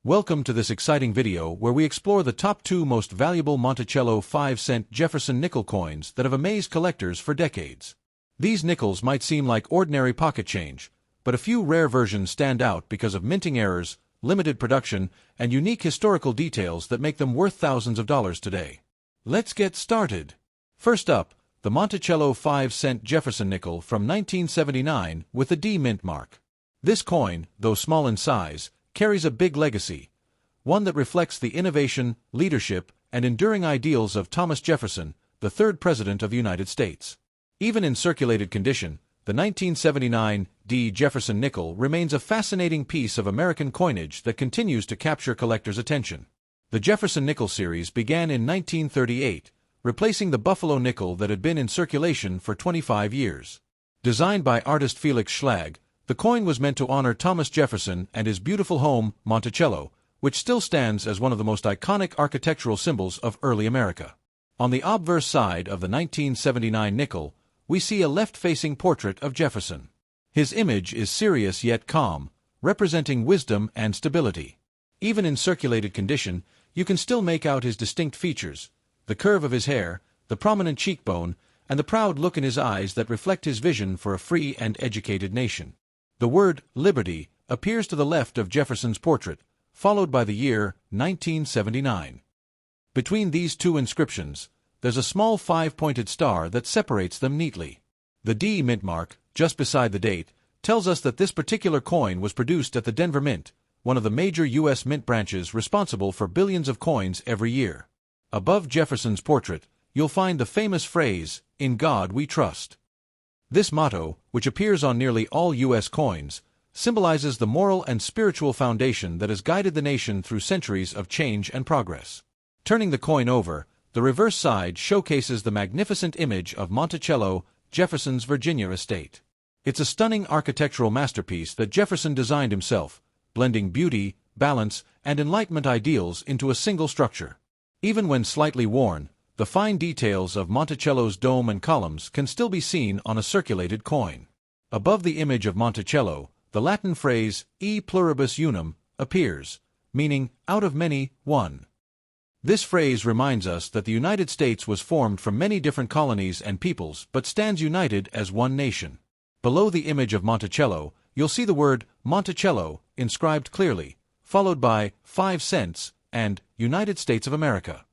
Welcome to this exciting video where we explore the top 2 most valuable Monticello 5-cent Jefferson nickel coins that have amazed collectors for decades. These nickels might seem like ordinary pocket change, but a few rare versions stand out because of minting errors, limited production, and unique historical details that make them worth thousands of dollars today. Let's get started. First up, the Monticello 5-cent Jefferson nickel from 1979 with the D mint mark. This coin, though small in size, carries a big legacy, one that reflects the innovation, leadership, and enduring ideals of Thomas Jefferson, the third President of the United States. Even in circulated condition, the 1979 D. Jefferson nickel remains a fascinating piece of American coinage that continues to capture collectors' attention. The Jefferson nickel series began in 1938, replacing the Buffalo nickel that had been in circulation for 25 years. Designed by artist Felix Schlag, the coin was meant to honor Thomas Jefferson and his beautiful home, Monticello, which still stands as one of the most iconic architectural symbols of early America. On the obverse side of the 1979 nickel, we see a left-facing portrait of Jefferson. His image is serious yet calm, representing wisdom and stability. Even in circulated condition, you can still make out his distinct features: the curve of his hair, the prominent cheekbone, and the proud look in his eyes that reflect his vision for a free and educated nation. The word liberty appears to the left of Jefferson's portrait, followed by the year 1979. Between these two inscriptions, there's a small 5-pointed star that separates them neatly. The D mint mark, just beside the date, tells us that this particular coin was produced at the Denver Mint, one of the major U.S. mint branches responsible for billions of coins every year. Above Jefferson's portrait, you'll find the famous phrase, "In God We Trust." This motto, which appears on nearly all U.S. coins, symbolizes the moral and spiritual foundation that has guided the nation through centuries of change and progress. Turning the coin over, the reverse side showcases the magnificent image of Monticello, Jefferson's Virginia estate. It's a stunning architectural masterpiece that Jefferson designed himself, blending beauty, balance, and Enlightenment ideals into a single structure. Even when slightly worn, the fine details of Monticello's dome and columns can still be seen on a circulated coin. Above the image of Monticello, the Latin phrase "e pluribus unum" appears, meaning "out of many, one." This phrase reminds us that the United States was formed from many different colonies and peoples but stands united as one nation. Below the image of Monticello, you'll see the word Monticello inscribed clearly, followed by 5 cents and United States of America.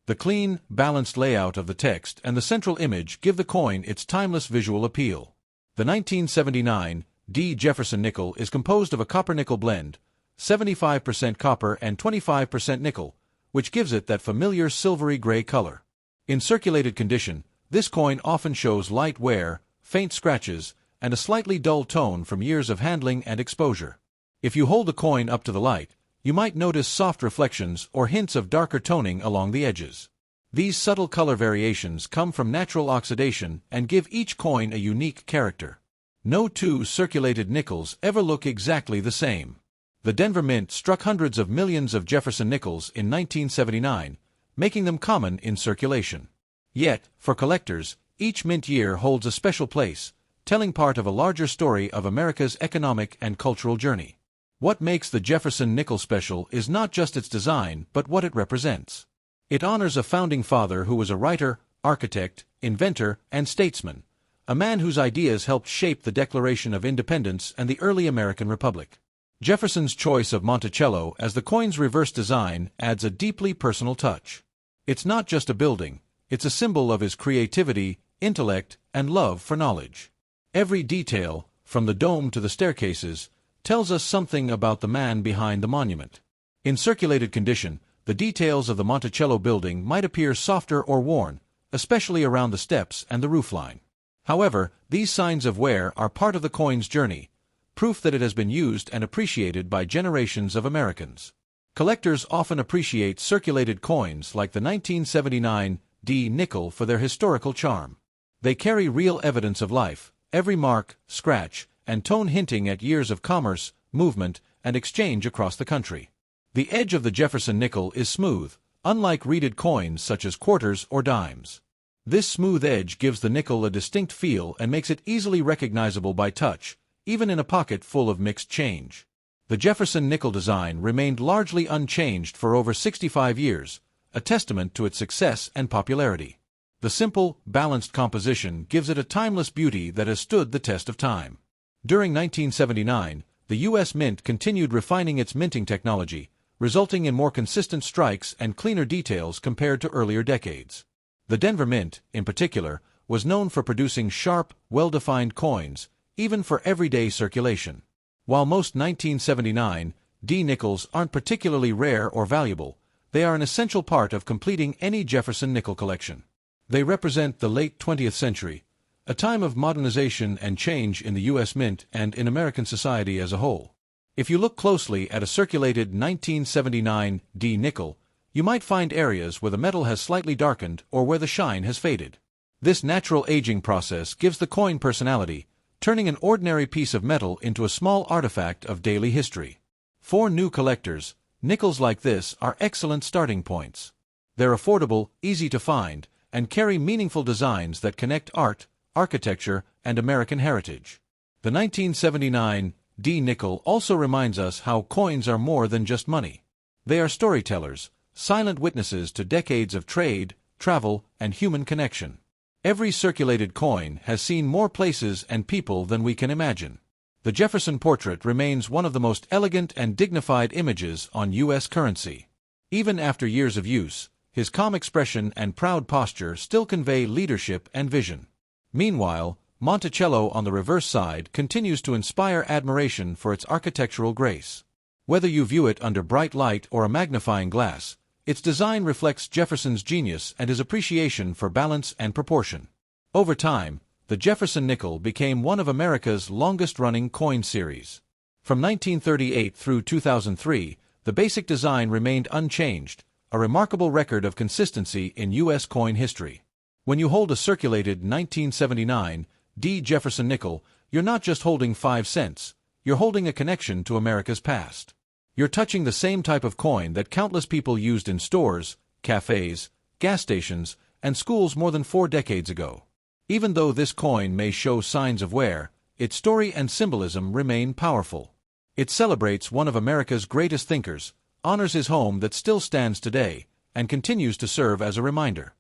The clean, balanced layout of the text and the central image give the coin its timeless visual appeal. The 1979 D. Jefferson nickel is composed of a copper-nickel blend, 75% copper and 25% nickel, which gives it that familiar silvery gray color. In circulated condition, this coin often shows light wear, faint scratches, and a slightly dull tone from years of handling and exposure. If you hold the coin up to the light, you might notice soft reflections or hints of darker toning along the edges. These subtle color variations come from natural oxidation and give each coin a unique character. No two circulated nickels ever look exactly the same. The Denver Mint struck hundreds of millions of Jefferson nickels in 1979, making them common in circulation. Yet, for collectors, each mint year holds a special place, telling part of a larger story of America's economic and cultural journey. What makes the Jefferson nickel special is not just its design, but what it represents. It honors a founding father who was a writer, architect, inventor, and statesman, a man whose ideas helped shape the Declaration of Independence and the early American Republic. Jefferson's choice of Monticello as the coin's reverse design adds a deeply personal touch. It's not just a building, it's a symbol of his creativity, intellect, and love for knowledge. Every detail, from the dome to the staircases, tells us something about the man behind the monument. In circulated condition, the details of the Monticello building might appear softer or worn, especially around the steps and the roofline. However, these signs of wear are part of the coin's journey, proof that it has been used and appreciated by generations of Americans. Collectors often appreciate circulated coins like the 1979 D nickel for their historical charm. They carry real evidence of life, every mark, scratch, and tone hinting at years of commerce, movement, and exchange across the country. The edge of the Jefferson nickel is smooth, unlike reeded coins such as quarters or dimes. This smooth edge gives the nickel a distinct feel and makes it easily recognizable by touch, even in a pocket full of mixed change. The Jefferson nickel design remained largely unchanged for over 65 years, a testament to its success and popularity. The simple, balanced composition gives it a timeless beauty that has stood the test of time. During 1979, the U.S. Mint continued refining its minting technology, resulting in more consistent strikes and cleaner details compared to earlier decades. The Denver Mint, in particular, was known for producing sharp, well-defined coins, even for everyday circulation. While most 1979 D nickels aren't particularly rare or valuable, they are an essential part of completing any Jefferson nickel collection. They represent the late 20th century, a time of modernization and change in the U.S. Mint and in American society as a whole. If you look closely at a circulated 1979 D nickel, you might find areas where the metal has slightly darkened or where the shine has faded. This natural aging process gives the coin personality, turning an ordinary piece of metal into a small artifact of daily history. For new collectors, nickels like this are excellent starting points. They're affordable, easy to find, and carry meaningful designs that connect art, architecture, and American heritage. The 1979 D nickel also reminds us how coins are more than just money. They are storytellers, silent witnesses to decades of trade, travel, and human connection. Every circulated coin has seen more places and people than we can imagine. The Jefferson portrait remains one of the most elegant and dignified images on U.S. currency. Even after years of use, his calm expression and proud posture still convey leadership and vision. Meanwhile, Monticello on the reverse side continues to inspire admiration for its architectural grace. Whether you view it under bright light or a magnifying glass, its design reflects Jefferson's genius and his appreciation for balance and proportion. Over time, the Jefferson nickel became one of America's longest-running coin series. From 1938 through 2003, the basic design remained unchanged, a remarkable record of consistency in U.S. coin history. When you hold a circulated 1979 D Jefferson nickel, you're not just holding 5 cents, you're holding a connection to America's past. You're touching the same type of coin that countless people used in stores, cafes, gas stations, and schools more than 4 decades ago. Even though this coin may show signs of wear, its story and symbolism remain powerful. It celebrates one of America's greatest thinkers, honors his home that still stands today, and continues to serve as a reminder.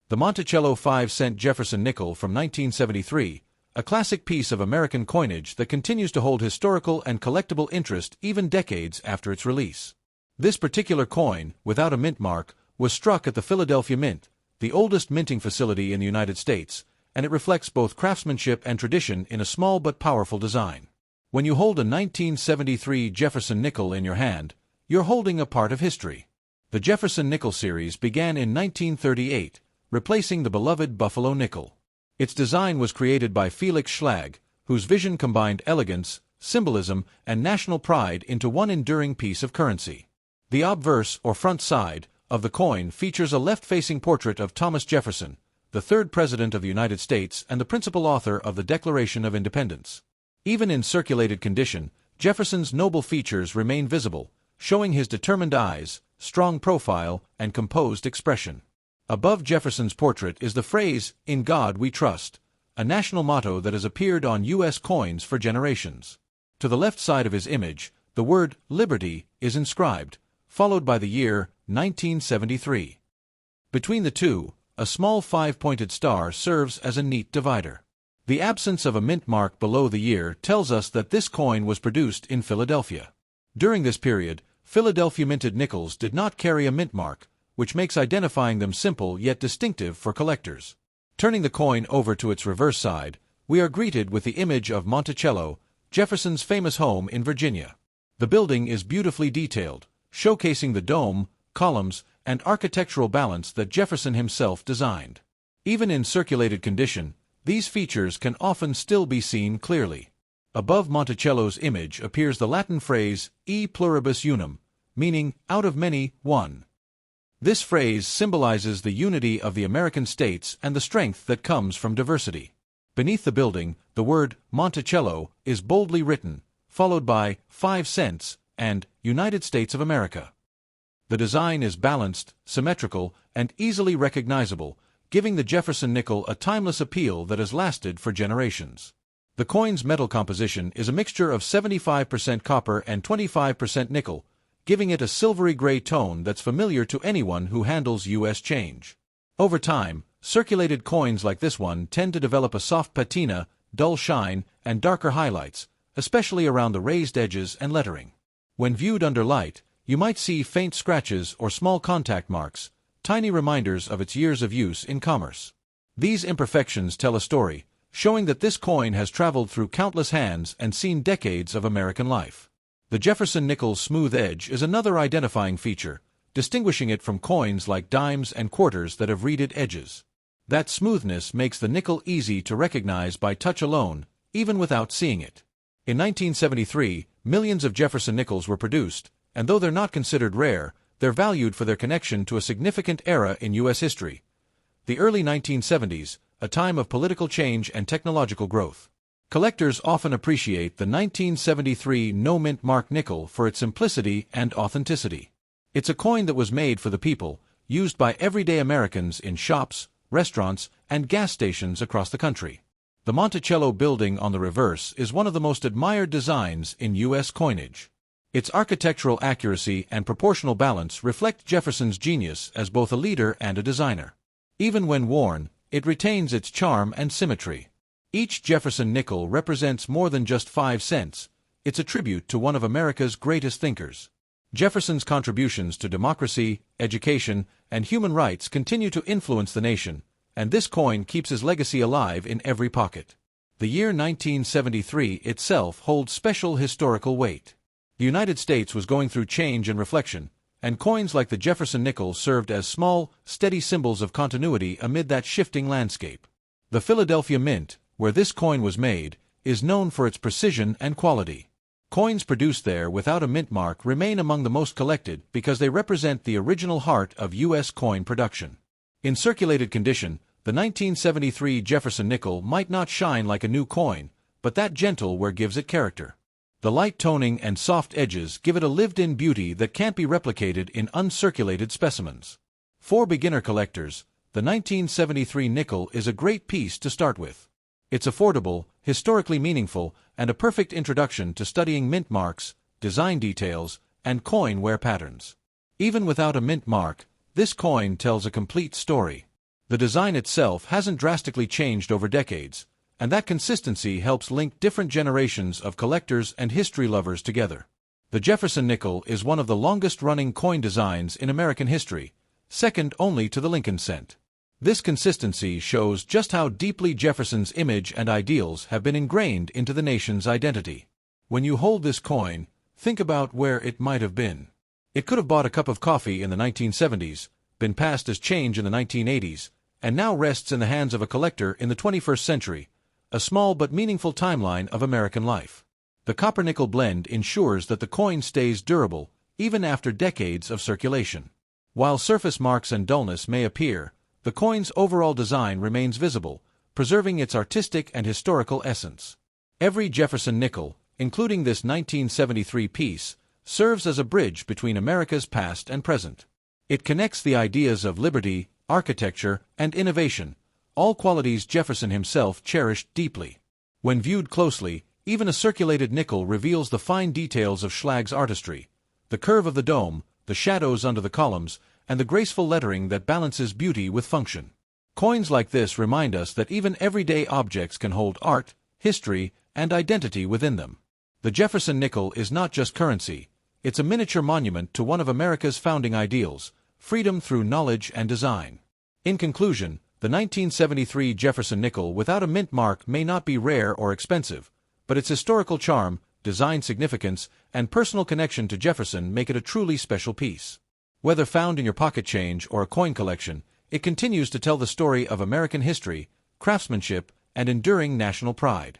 The Monticello 5-cent Jefferson nickel from 1973, a classic piece of American coinage that continues to hold historical and collectible interest even decades after its release. This particular coin, without a mint mark, was struck at the Philadelphia Mint, the oldest minting facility in the United States, and it reflects both craftsmanship and tradition in a small but powerful design. When you hold a 1973 Jefferson nickel in your hand, you're holding a part of history. The Jefferson nickel series began in 1938, replacing the beloved Buffalo nickel. Its design was created by Felix Schlag, whose vision combined elegance, symbolism, and national pride into one enduring piece of currency. The obverse, or front side, of the coin features a left-facing portrait of Thomas Jefferson, the third President of the United States and the principal author of the Declaration of Independence. Even in circulated condition, Jefferson's noble features remain visible, showing his determined eyes, strong profile, and composed expression. Above Jefferson's portrait is the phrase, "In God We Trust," a national motto that has appeared on U.S. coins for generations. To the left side of his image, the word "Liberty" is inscribed, followed by the year 1973. Between the two, a small 5-pointed star serves as a neat divider. The absence of a mint mark below the year tells us that this coin was produced in Philadelphia. During this period, Philadelphia minted nickels did not carry a mint mark, which makes identifying them simple yet distinctive for collectors. Turning the coin over to its reverse side, we are greeted with the image of Monticello, Jefferson's famous home in Virginia. The building is beautifully detailed, showcasing the dome, columns, and architectural balance that Jefferson himself designed. Even in circulated condition, these features can often still be seen clearly. Above Monticello's image appears the Latin phrase, E pluribus unum, meaning, out of many, one. This phrase symbolizes the unity of the American states and the strength that comes from diversity. Beneath the building, the word Monticello is boldly written, followed by 5 cents and United States of America. The design is balanced, symmetrical, and easily recognizable, giving the Jefferson nickel a timeless appeal that has lasted for generations. The coin's metal composition is a mixture of 75% copper and 25% nickel, giving it a silvery gray tone that's familiar to anyone who handles U.S. change. Over time, circulated coins like this one tend to develop a soft patina, dull shine, and darker highlights, especially around the raised edges and lettering. When viewed under light, you might see faint scratches or small contact marks, tiny reminders of its years of use in commerce. These imperfections tell a story, showing that this coin has traveled through countless hands and seen decades of American life. The Jefferson nickel's smooth edge is another identifying feature, distinguishing it from coins like dimes and quarters that have reeded edges. That smoothness makes the nickel easy to recognize by touch alone, even without seeing it. In 1973, millions of Jefferson nickels were produced, and though they're not considered rare, they're valued for their connection to a significant era in U.S. history. The early 1970s, a time of political change and technological growth. Collectors often appreciate the 1973 no-mint mark nickel for its simplicity and authenticity. It's a coin that was made for the people, used by everyday Americans in shops, restaurants, and gas stations across the country. The Monticello building on the reverse is one of the most admired designs in U.S. coinage. Its architectural accuracy and proportional balance reflect Jefferson's genius as both a leader and a designer. Even when worn, it retains its charm and symmetry. Each Jefferson nickel represents more than just 5 cents. It's a tribute to one of America's greatest thinkers. Jefferson's contributions to democracy, education, and human rights continue to influence the nation, and this coin keeps his legacy alive in every pocket. The year 1973 itself holds special historical weight. The United States was going through change and reflection, and coins like the Jefferson nickel served as small, steady symbols of continuity amid that shifting landscape. The Philadelphia Mint, where this coin was made, is known for its precision and quality. Coins produced there without a mint mark remain among the most collected because they represent the original heart of U.S. coin production. In circulated condition, the 1973 Jefferson nickel might not shine like a new coin, but that gentle wear gives it character. The light toning and soft edges give it a lived-in beauty that can't be replicated in uncirculated specimens. For beginner collectors, the 1973 nickel is a great piece to start with. It's affordable, historically meaningful, and a perfect introduction to studying mint marks, design details, and coin wear patterns. Even without a mint mark, this coin tells a complete story. The design itself hasn't drastically changed over decades, and that consistency helps link different generations of collectors and history lovers together. The Jefferson nickel is one of the longest-running coin designs in American history, second only to the Lincoln cent. This consistency shows just how deeply Jefferson's image and ideals have been ingrained into the nation's identity. When you hold this coin, think about where it might have been. It could have bought a cup of coffee in the 1970s, been passed as change in the 1980s, and now rests in the hands of a collector in the 21st century, a small but meaningful timeline of American life. The copper-nickel blend ensures that the coin stays durable, even after decades of circulation. While surface marks and dullness may appear, the coin's overall design remains visible, preserving its artistic and historical essence. Every Jefferson nickel, including this 1973 piece, serves as a bridge between America's past and present. It connects the ideas of liberty, architecture, and innovation, all qualities Jefferson himself cherished deeply. When viewed closely, even a circulated nickel reveals the fine details of Schlage's artistry, the curve of the dome, the shadows under the columns, and the graceful lettering that balances beauty with function. Coins like this remind us that even everyday objects can hold art, history, and identity within them. The Jefferson nickel is not just currency, it's a miniature monument to one of America's founding ideals, freedom through knowledge and design. In conclusion, the 1973 Jefferson nickel without a mint mark may not be rare or expensive, but its historical charm, design significance, and personal connection to Jefferson make it a truly special piece. Whether found in your pocket change or a coin collection, it continues to tell the story of American history, craftsmanship, and enduring national pride.